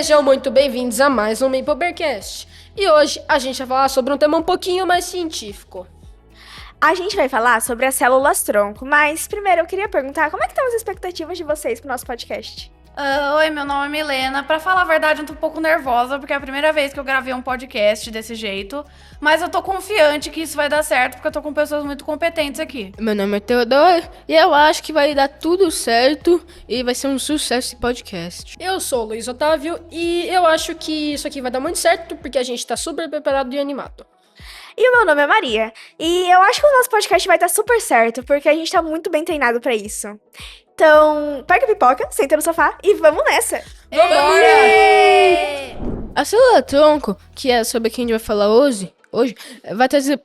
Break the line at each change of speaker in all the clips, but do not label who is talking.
Sejam muito bem-vindos a mais um MapleBearcast. E hoje a gente vai falar sobre um tema um pouquinho mais científico.
A gente vai falar sobre as células-tronco, mas primeiro eu queria perguntar como é que estão as expectativas de vocês pro nosso podcast?
Oi, meu nome é Milena. Pra falar a verdade, eu tô um pouco nervosa, porque é a primeira vez que eu gravei um podcast desse jeito. Mas eu tô confiante que isso vai dar certo, porque eu tô com pessoas muito competentes aqui.
Meu nome é Teodoro e eu acho que vai dar tudo certo e vai ser um sucesso esse podcast.
Eu sou o Luiz Otávio e eu acho que isso aqui vai dar muito certo porque a gente tá super preparado e animado.
E o meu nome é Maria, e eu acho que o nosso podcast vai dar super certo, porque a gente tá muito bem treinado pra isso. Então, pega a pipoca, senta no sofá e vamos nessa!
A célula-tronco, que é sobre quem a gente vai falar hoje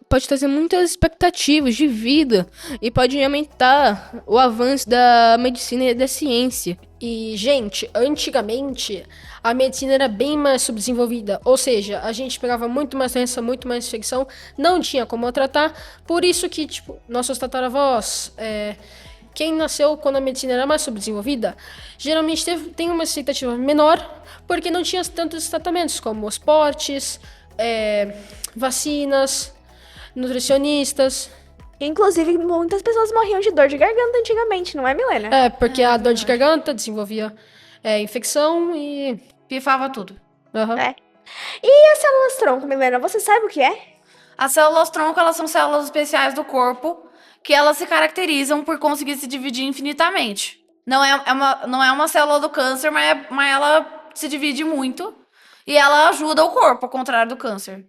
pode trazer muitas expectativas de vida e pode aumentar o avanço da medicina e da ciência.
E, gente, antigamente a medicina era bem mais subdesenvolvida, ou seja, a gente pegava muito mais doença, muito mais infecção, não tinha como tratar, por isso que, nossos tataravós, quem nasceu quando a medicina era mais subdesenvolvida, geralmente tem uma expectativa menor, porque não tinha tantos tratamentos como os portes, vacinas, nutricionistas.
Inclusive, muitas pessoas morriam de dor de garganta antigamente, não é, Milena?
Porque a dor de garganta desenvolvia infecção e...
Pifava tudo.
Aham.
E as células-tronco, Milena, você sabe o que é?
As células-tronco, elas são células especiais do corpo que elas se caracterizam por conseguir se dividir infinitamente. Não é uma célula do câncer, mas ela se divide muito e ela ajuda o corpo, ao contrário do câncer.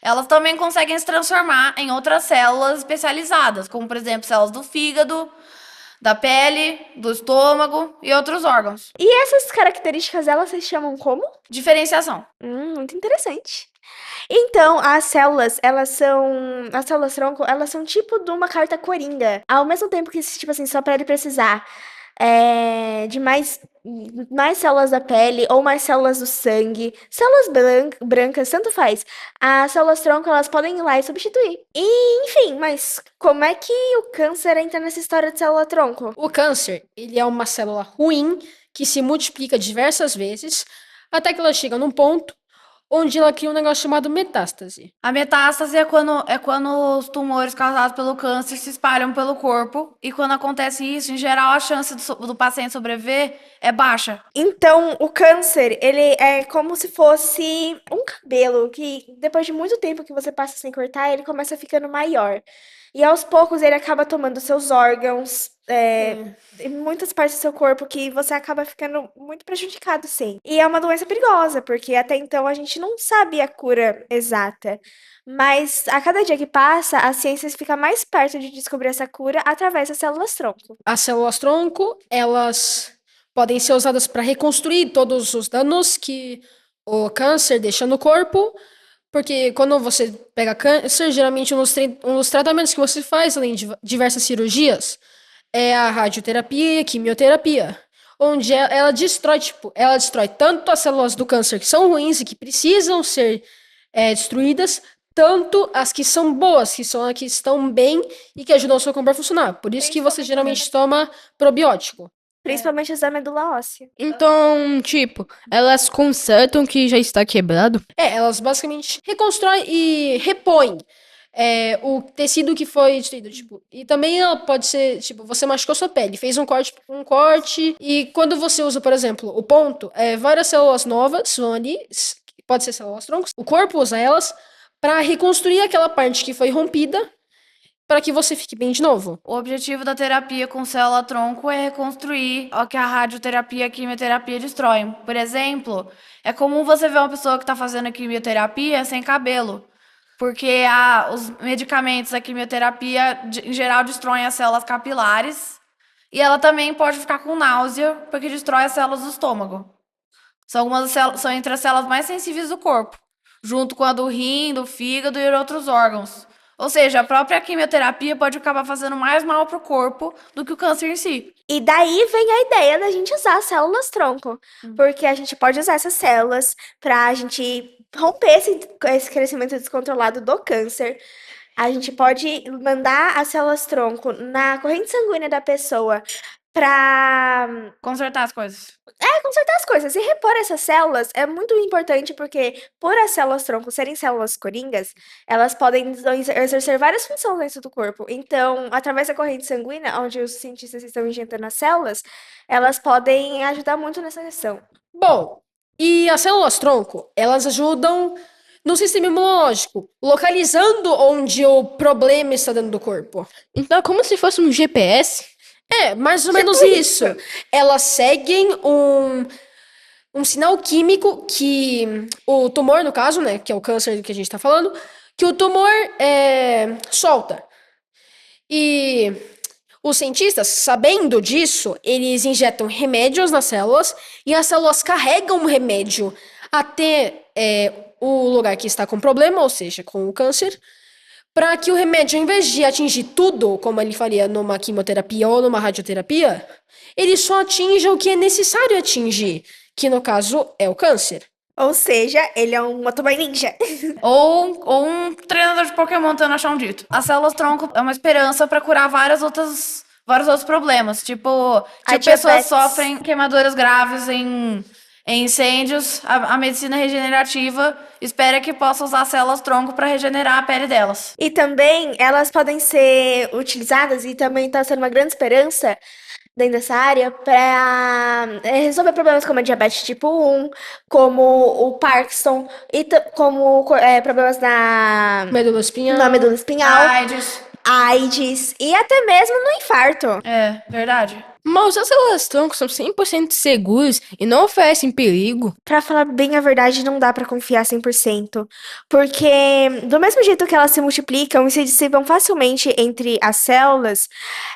Elas também conseguem se transformar em outras células especializadas, como, por exemplo, células do fígado, da pele, do estômago e outros órgãos.
E essas características, elas se chamam como?
Diferenciação.
Muito interessante. Então, as células-tronco, elas são tipo de uma carta coringa. Ao mesmo tempo que, tipo assim, sua pele precisar de mais células da pele ou mais células do sangue, células brancas, tanto faz. As células-tronco, elas podem ir lá e substituir. E, enfim, mas como é que o câncer entra nessa história de célula-tronco?
O câncer, ele é uma célula ruim que se multiplica diversas vezes até que ela chega num ponto onde ela cria um negócio chamado metástase.
A metástase é quando os tumores causados pelo câncer se espalham pelo corpo. E quando acontece isso, em geral, a chance do paciente sobreviver é baixa.
Então, o câncer, ele é como se fosse um cabelo que, depois de muito tempo que você passa sem cortar, ele começa ficando maior. E aos poucos ele acaba tomando seus órgãos, e muitas partes do seu corpo que você acaba ficando muito prejudicado, sim. E é uma doença perigosa, porque até então a gente não sabe a cura exata. Mas a cada dia que passa, a ciência fica mais perto de descobrir essa cura através das células-tronco.
As células-tronco, elas podem ser usadas para reconstruir todos os danos que o câncer deixa no corpo, porque quando você pega câncer, geralmente um dos tratamentos que você faz, além de diversas cirurgias, é a radioterapia e a quimioterapia, onde ela destrói tanto as células do câncer que são ruins e que precisam ser destruídas, tanto as que são boas, que são as que estão bem e que ajudam o seu corpo a funcionar. Por isso que você geralmente toma probiótico.
Principalmente as da medula óssea.
Então, elas consertam o que já está quebrado.
Elas basicamente reconstroem e repõem o tecido que foi destruído, e também ela pode ser, você machucou sua pele, fez um corte, e quando você usa, por exemplo, o ponto, várias células novas vão ali, pode ser células troncos, o corpo usa elas para reconstruir aquela parte que foi rompida, para que você fique bem de novo.
O objetivo da terapia com célula-tronco é reconstruir o que a radioterapia e a quimioterapia destroem. Por exemplo, é comum você ver uma pessoa que está fazendo a quimioterapia sem cabelo, porque os medicamentos da quimioterapia, em geral, destroem as células capilares, e ela também pode ficar com náusea, porque destrói as células do estômago. São entre as células mais sensíveis do corpo, junto com a do rim, do fígado e outros órgãos. Ou seja, a própria quimioterapia pode acabar fazendo mais mal para o corpo do que o câncer em si.
E daí vem a ideia da gente usar as células-tronco, porque a gente pode usar essas células para a gente romper esse crescimento descontrolado do câncer. A gente pode mandar as células-tronco na corrente sanguínea da pessoa pra
Consertar as coisas.
consertar as coisas. E repor essas células é muito importante porque, por as células-tronco serem células coringas, elas podem exercer várias funções dentro do corpo. Então, através da corrente sanguínea, onde os cientistas estão injetando as células, elas podem ajudar muito nessa questão.
Bom, e as células-tronco, elas ajudam no sistema imunológico, localizando onde o problema está dentro do corpo.
Então é como se fosse um GPS.
É, mais ou menos isso. Elas seguem um sinal químico que o tumor, no caso, né, que é o câncer que a gente está falando, que o tumor solta. E os cientistas, sabendo disso, eles injetam remédios nas células e as células carregam o remédio até o lugar que está com problema, ou seja, com o câncer, para que o remédio, ao invés de atingir tudo, como ele faria numa quimioterapia ou numa radioterapia, ele só atinja o que é necessário atingir, que no caso é o câncer.
Ou seja, ele é um motoboy ninja.
Ou um treinador de Pokémon tentando achar um dito. As células-tronco é uma esperança pra curar vários outros problemas. Tipo,
A
pessoas
diabetes.
sofrem queimaduras graves em incêndios. A medicina regenerativa espera que possa usar células-tronco pra regenerar a pele delas.
E também elas podem ser utilizadas, e também está sendo uma grande esperança dentro dessa área, para resolver problemas como a diabetes tipo 1, como o Parkinson, e como problemas na
Medula espinhal.
medula espinhal,
AIDS.
AIDS e até mesmo no infarto.
É, verdade.
Mas as células-tronco são 100% seguras e não oferecem perigo.
Pra falar bem a verdade, não dá pra confiar 100%, porque do mesmo jeito que elas se multiplicam e se dissipam facilmente entre as células,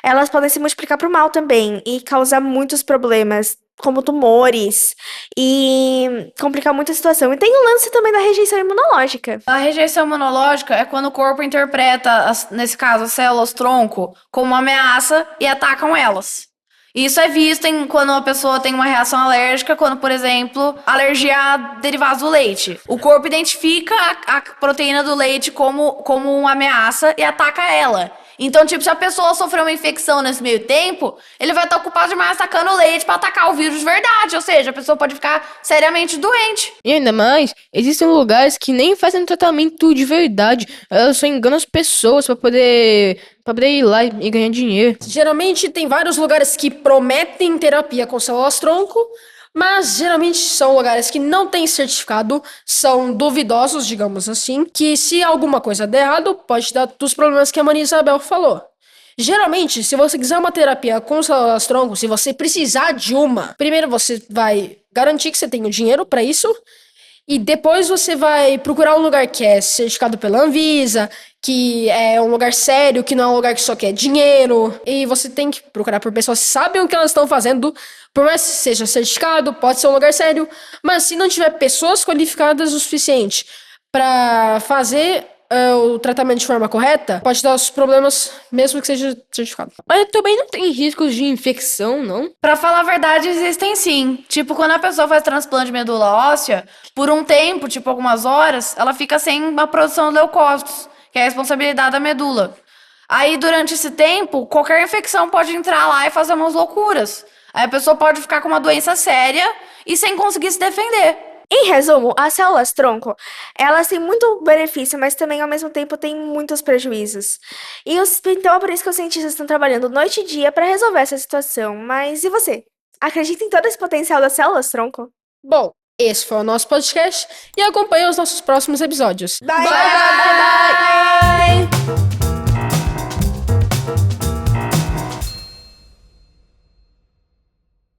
elas podem se multiplicar pro mal também e causar muitos problemas, como tumores, e complicar muito a situação. E tem o lance também da rejeição imunológica.
A rejeição imunológica é quando o corpo interpreta, nesse caso, as células-tronco, como uma ameaça e atacam elas. Isso é visto quando uma pessoa tem uma reação alérgica, quando, por exemplo, alergia a derivados do leite. O corpo identifica a proteína do leite como uma ameaça e ataca ela. Então, tipo, se a pessoa sofreu uma infecção nesse meio tempo, ele vai estar ocupado demais atacando o leite para atacar o vírus de verdade. Ou seja, a pessoa pode ficar seriamente doente.
E ainda mais, existem lugares que nem fazem tratamento de verdade. Elas só enganam as pessoas pra poder ir lá e ganhar dinheiro.
Geralmente tem vários lugares que prometem terapia com células-tronco, mas geralmente são lugares que não têm certificado, são duvidosos, digamos assim, que se alguma coisa der errado, pode dar dos problemas que a Maria Isabel falou. Geralmente, se você quiser uma terapia com células-tronco, se você precisar de uma, primeiro você vai garantir que você tem o dinheiro para isso, e depois você vai procurar um lugar que é certificado pela Anvisa, que é um lugar sério, que não é um lugar que só quer dinheiro. E você tem que procurar por pessoas que sabem o que elas estão fazendo. Por mais que seja certificado, pode ser um lugar sério. Mas se não tiver pessoas qualificadas o suficiente para fazer o tratamento de forma correta, pode dar os problemas mesmo que seja certificado.
Mas também não tem riscos de infecção, não?
Pra falar a verdade, existem sim. Tipo, quando a pessoa faz transplante de medula óssea, por um tempo, tipo algumas horas, ela fica sem a produção de leucócitos, que é a responsabilidade da medula. Aí, durante esse tempo, qualquer infecção pode entrar lá e fazer umas loucuras. Aí a pessoa pode ficar com uma doença séria e sem conseguir se defender.
Em resumo, as células-tronco, elas têm muito benefício, mas também, ao mesmo tempo, têm muitos prejuízos. Então, é por isso que os cientistas estão trabalhando noite e dia para resolver essa situação. Mas e você? Acredita em todo esse potencial das células-tronco?
Bom, esse foi o nosso podcast e acompanhe os nossos próximos episódios.
Bye,
Bye!